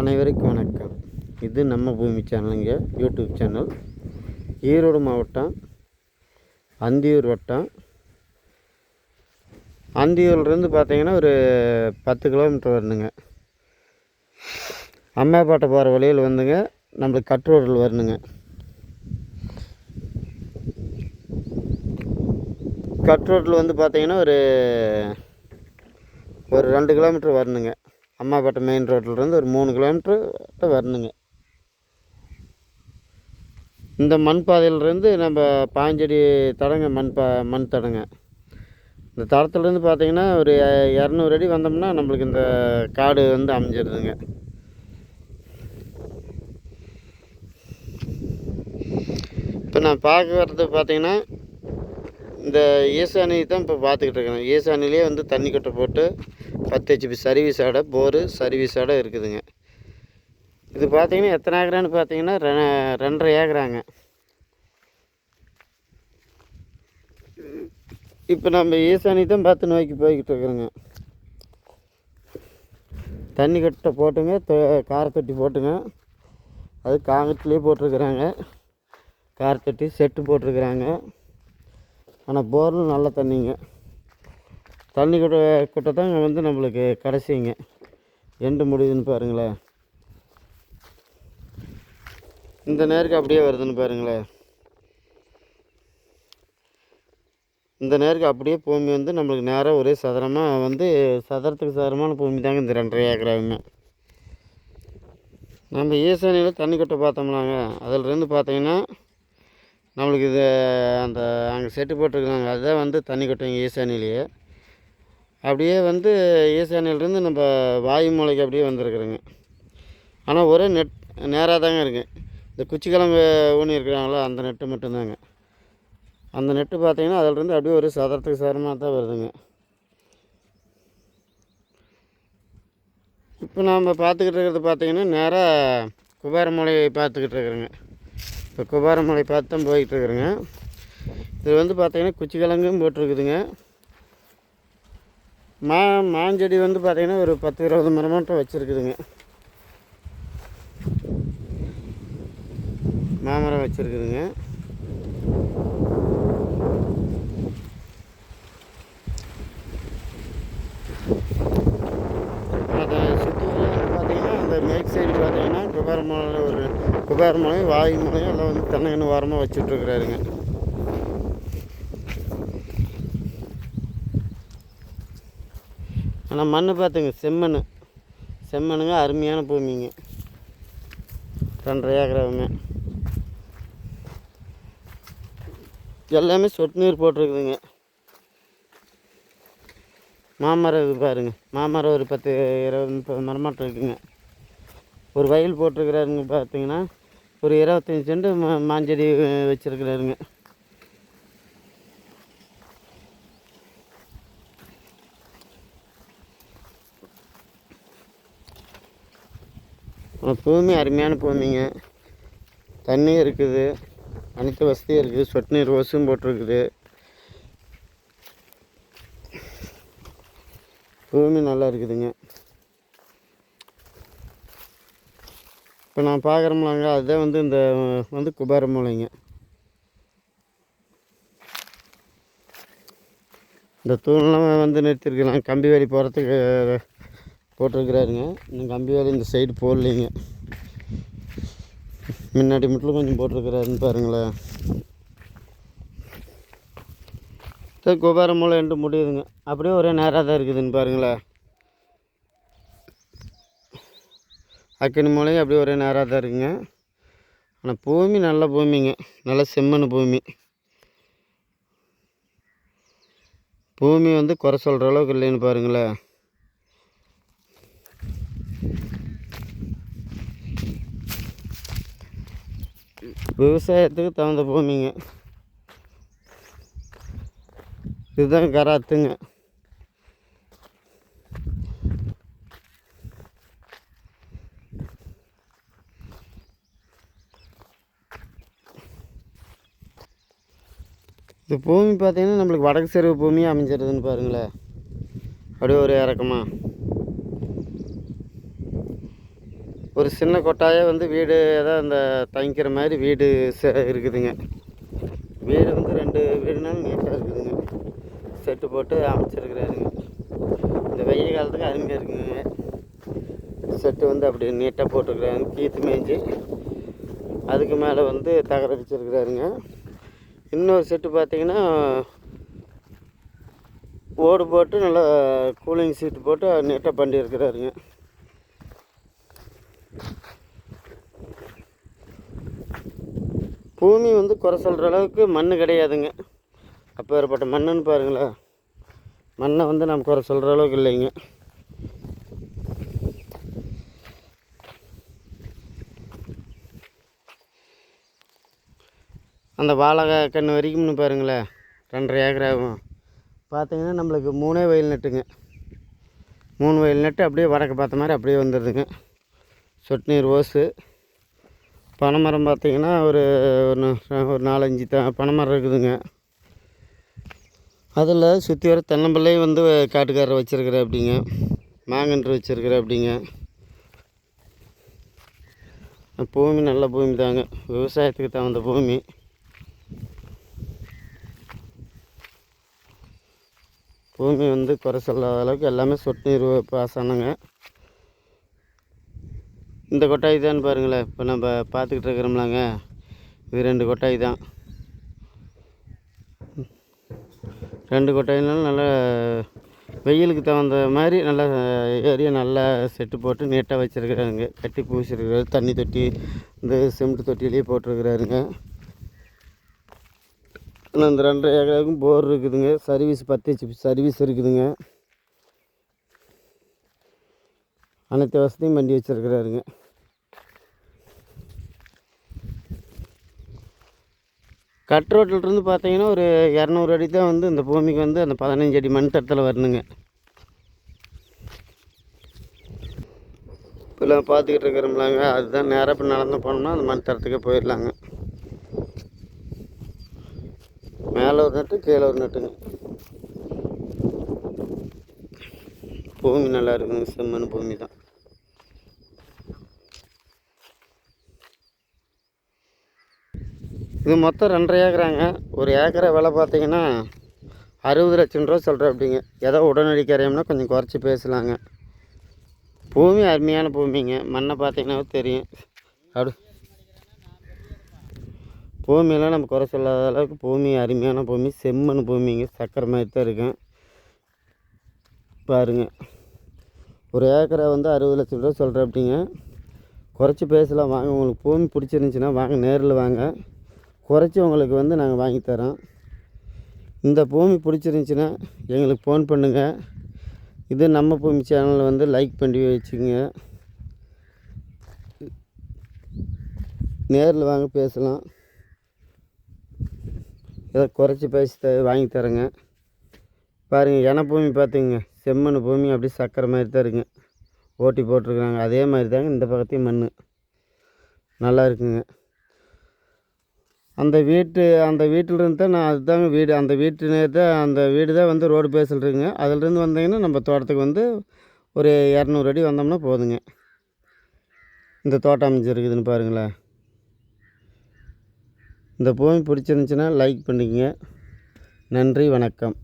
அனைவருக்கும் வணக்கம். இது நம்ம பூமி சேனலுங்க, யூடியூப் சேனல். ஈரோடு மாவட்டம் அந்தியூர் வட்டம். அந்தியூர்லேருந்து பார்த்தீங்கன்னா ஒரு 10 கிலோமீட்டர் வரணுங்க. அம்மாப்பேட்டை போகிற வழியில் வந்துங்க நம்மளுக்கு கட் ரோடில் வரணுங்க. கட் ரோட்டில் வந்து பார்த்தீங்கன்னா ஒரு 2 கிலோமீட்டர் வரணுங்க. அம்மாப்பேட்டை மெயின் ரோட்டிலேருந்து ஒரு 3 கிலோமீட்டர் வரணுங்க. இந்த மண் பாதையிலேருந்து நம்ம 15 அடி தடங்க, மண் தடங்க. இந்த தடத்துலேருந்து பார்த்தீங்கன்னா ஒரு 200 அடி வந்தோம்னா நம்மளுக்கு இந்த காடு வந்து அமைஞ்சிருதுங்க. இப்போ நான் பார்க்க வர்றது பார்த்தீங்கன்னா இந்த ஈசானி தான் இப்போ பார்த்துக்கிட்டு இருக்கேன். ஈசானிலே வந்து தண்ணி கட்டை போட்டு 10 HP சர்வீஸ் ஆடை, போரு சர்வீஸ் ஆடை இருக்குதுங்க. இது பார்த்தீங்கன்னா எத்தனை ஏக்கரான்னு பார்த்தீங்கன்னா 2.5 ஏக்கராங்க. இப்போ நம்ம ஈசானி தான் பார்த்து நோக்கி போய்கிட்டு இருக்கிறோங்க. தண்ணி கட்டை போட்டுங்க, காரத்தொட்டி போட்டுங்க. அது காங்கிரீட்லேயே போட்டிருக்கிறாங்க. காரத்தொட்டி செட்டு போட்டிருக்கிறாங்க. ஆனால் போரில் நல்ல தண்ணிங்க. தண்ணி கிட்ட தாங்க வந்து நம்மளுக்கு கடைசிங்க எண்டு முடியுதுன்னு பாருங்களேன். இந்த நேருக்கு அப்படியே வருதுன்னு பாருங்களேன். இந்த நேருக்கு அப்படியே பூமி வந்து நம்மளுக்கு நேராக ஒரே சதுரமாக வந்து சதுரத்துக்கு சதுரமான பூமி தாங்க இந்த 2.5 ஏக்கராவுமே. நம்ம ஈசானியில் தண்ணி கட்ட பார்த்தோம்னாங்க, அதிலிருந்து பார்த்தீங்கன்னா நம்மளுக்கு இது அந்த அங்கே செட்டு போட்டிருக்குறாங்க, அதுதான் வந்து தண்ணி கட்டுங்க ஈசானிலேயே. அப்படியே வந்து ஈசானியிலேருந்து நம்ம வாயு மூலைக்கு அப்படியே வந்துருக்குறோங்க. ஆனால் ஒரே நேராக தாங்க இருக்குது. இந்த குச்சிக்கிழங்கு ஊனி இருக்கிறாங்களோ அந்த நெட்டு மட்டும்தாங்க. அந்த நெட்டு பார்த்தீங்கன்னா அதிலிருந்து அப்படியே ஒரு சதுரத்துக்கு சதுரமாக தான் வருதுங்க. இப்போ நாம் பார்த்துக்கிட்டு இருக்கிறது பார்த்தீங்கன்னா நேராக குபாரமலை பார்த்துக்கிட்டு இருக்கிறோங்க. இப்போ குபாரமலை பார்த்து தான் போய்கிட்டு இருக்கிறோங்க. இது வந்து பார்த்தீங்கன்னா குச்சிக்கிழங்கும் போட்டிருக்குதுங்க. மாஞ்செடி வந்து பார்த்திங்கன்னா ஒரு 10-20 மரமாட்டம் வச்சுருக்குதுங்க. மாமரம் வச்சுருக்குதுங்க. அதை சுற்றி பார்த்திங்கன்னா அந்த மேற்கு சைடு பார்த்திங்கன்னா குபாரமலை வாயு மலையும் எல்லாம் வந்து தென்னங்கன்று வாரமாக வச்சுட்ருக்குறாருங்க. ஆனால் மண் பார்த்துங்க செம்மண்ணுங்க, அருமையான பூமிங்க. 2.5 ஏக்கராவுமே எல்லாமே சொட்டு நீர் போட்டிருக்குதுங்க. மாமரம் இது பாருங்க, மாமரம் ஒரு 10-20-30 மரமாட்டம் இருக்குங்க. ஒரு வயல் போட்டிருக்கிறாருங்க. பார்த்தீங்கன்னா ஒரு 25 சென்ட் மாஞ்செடி வச்சுருக்கிறாருங்க. பூமி அருமையான பூமிங்க. தண்ணி இருக்குது, அனைத்து வசதியும் இருக்குது. சொட்டு நீர் ஓசும் போட்டிருக்குது. பூமி நல்லா இருக்குதுங்க. இப்போ நான் பார்க்குறோம்லாங்க, அதுதான் வந்து இந்த வந்து குபாரமலைங்க. இந்த தூணெலாம் வந்து நிறுத்திருக்கலாம். கம்பி வேலி போகிறதுக்கு போட்டிருக்கிறாருங்க. இன்னும் கம்பி வேலி இந்த சைடு போடலைங்க. முன்னாடி மட்டும் கொஞ்சம் போட்டிருக்கிறாருன்னு பாருங்களேன். குபாரமலை எண்டு முடியுதுங்க. அப்படியே ஒரே நேராக தான் இருக்குதுன்னு பாருங்களேன். அக்கினி மூலையும் அப்படியே ஒரே நேராக தான் இருக்குங்க. ஆனால் பூமி நல்ல பூமிங்க, நல்ல செம்மண் பூமி. பூமி வந்து குறை சொல்கிற அளவுக்கு இல்லைன்னு பாருங்களேன். விவசாயத்துக்கு தகுந்த பூமிங்க. இதுதான் கராத்துங்க. இந்த பூமி பார்த்திங்கன்னா நம்மளுக்கு வடக்கு செருவு பூமியாக அமைஞ்சிருதுன்னு பாருங்களேன். அப்படியே ஒரு இறக்கமாக ஒரு சின்ன கொட்டாயாக வந்து வீடு ஏதாவது அந்த தங்கிக்கிற மாதிரி வீடு இருக்குதுங்க. வீடு வந்து 2 வீடுனாலும் நீட்டாக இருக்குதுங்க. செட்டு போட்டு அமைச்சிருக்கிறாருங்க. இந்த வெயில் காலத்துக்கு அருமையாக இருக்குங்க. செட்டு வந்து அப்படி நீட்டாக போட்டுருக்குறாங்க. கீத்து மேய்ஞ்சி அதுக்கு மேலே வந்து தகரடிச்சிருக்கிறாருங்க. இன்னொரு செட்டு பார்த்திங்கன்னா ஓடு போட்டு நல்லா கூலிங் சீட்டு போட்டு நீட்டாக பண்ணியிருக்கிறாருங்க. பூமி வந்து குறை சொல்கிற அளவுக்கு மண் கிடையாதுங்க. அப்போ ஏற்பட்ட மண்ணுன்னு பாருங்களேன். மண்ணை வந்து நம்ம குறை சொல்கிற அளவுக்கு இல்லைங்க. அந்த வாழை கன்று வரைக்கும்னு பாருங்களேன் 2.5 ஏக்கர் ஆகும். பார்த்திங்கன்னா நம்மளுக்கு 3 வயல் நட்டுங்க. 3 வயல் நட்டு அப்படியே வடக்கு பார்த்த மாதிரி அப்படியே வந்துடுதுங்க. சொட்டு நீர் ஓசு. பனைமரம் பார்த்திங்கன்னா ஒரு 4-5 பனைமரம் இருக்குதுங்க. அதில் சுற்றி வர தென்னம்பிள்ளையும் வந்து காட்டுக்காரரை வச்சுருக்கிற அப்படிங்க, மாங்கன்று வச்சுருக்கிற அப்படிங்க. பூமி நல்ல பூமி தாங்க, விவசாயத்துக்கு தகுந்த பூமி. பூமி வந்து குறை சொல்லாத அளவுக்கு எல்லாமே சொட்டு நீர் பாசனங்க. இந்த கொட்டாய் தான் பாருங்களேன், இப்போ நம்ம பார்த்துக்கிட்டு இருக்கிறோம்லாங்க, இது 2 கொட்டாய் தான். 2 கொட்டாயினாலும் நல்லா வெயிலுக்கு தகுந்த மாதிரி நல்லா ஏரியா நல்லா செட்டு போட்டு நீட்டாக வச்சுருக்குறாருங்க. கட்டி பூசிருக்கிறாரு. தண்ணி தொட்டி இந்த சிமெண்ட் தொட்டிலேயே போட்டிருக்கிறாருங்க. ஆனால் இந்த 2.5 ஏக்கருக்கும் போர் இருக்குதுங்க. சர்வீஸ் 10 HP சர்வீஸ் இருக்குதுங்க. அனைத்து வசதியும் பண்ணி வச்சுருக்கிறாருங்க. கட் ரோட்டிலிருந்து பார்த்தீங்கன்னா ஒரு 200 அடி தான் வந்து இந்த பூமிக்கு வந்து அந்த 15 அடி மண் தரத்தில் வரணுங்க. இப்போலாம் பார்த்துக்கிட்டு இருக்கிறோம்லாங்க, அதுதான் நேராக இப்போ நடந்து போனோம்னா அந்த மண் தரத்துக்கே போயிடலாங்க. மேலே ஒரு நட்டு கீழே ஒரு நட்டுங்க. பூமி நல்லா இருக்குங்க, செம்மண் பூமி தான். இது மொத்தம் 2.5 ஏக்கராங்க. ஒரு ஏக்கரை விலை பார்த்தீங்கன்னா 60 லட்சம் ரூபா சொல்கிறேன் அப்படிங்க. ஏதோ உடனடி கரையம்னா கொஞ்சம் குறைச்சி பேசலாங்க. பூமி அருமையான பூமிங்க. மண்ணை பார்த்தீங்கன்னா தெரியும். அப்படி பூமியெல்லாம் நம்ம குறை சொல்லாத அளவுக்கு பூமி அருமையான பூமி, செம்மண் பூமிங்க. சக்கரை மாதிரி தான் இருக்கும் பாருங்க. ஒரு ஏக்கரை வந்து 60 லட்சம் ரூபா சொல்கிறேன் அப்படிங்க. குறைச்சி பேசலாம் வாங்க. உங்களுக்கு பூமி பிடிச்சிருந்துச்சின்னா வாங்க, நேரில் வாங்க, குறைச்சி உங்களுக்கு வந்து நாங்கள் வாங்கித்தரோம். இந்த பூமி பிடிச்சிருந்துச்சின்னா எங்களுக்கு ஃபோன் பண்ணுங்கள். இது நம்ம பூமி சேனலில் வந்து லைக் பண்ணி வச்சுங்க. நேரில் வாங்க பேசலாம். ஏதோ குறைச்சி பேசி வாங்கி தரேங்க. பாருங்கள், என பூமி பார்த்துங்க, செம்மண் பூமி அப்படியே சக்கரை மாதிரி தான் இருக்குங்க. ஓட்டி போட்டிருக்குறாங்க. அதே மாதிரி தாங்க இந்த பக்கத்தையும் மண் நல்லா இருக்குங்க. அந்த வீட்டிலிருந்து தான் நான் அதுதாங்க வீடு. அந்த வீடு தான் வந்து ரோடு பேஸில் இருக்குங்க. அதிலிருந்து வந்தீங்கன்னா நம்ம தோட்டத்துக்கு வந்து ஒரு 200 அடி வந்தோம்னா போதுங்க. இந்த தோட்டம் அமைஞ்சிருக்குதுன்னு பாருங்களேன். இந்த பூமி பிடிச்சிருந்துச்சின்னா லைக் பண்ணிக்கங்க. நன்றி, வணக்கம்.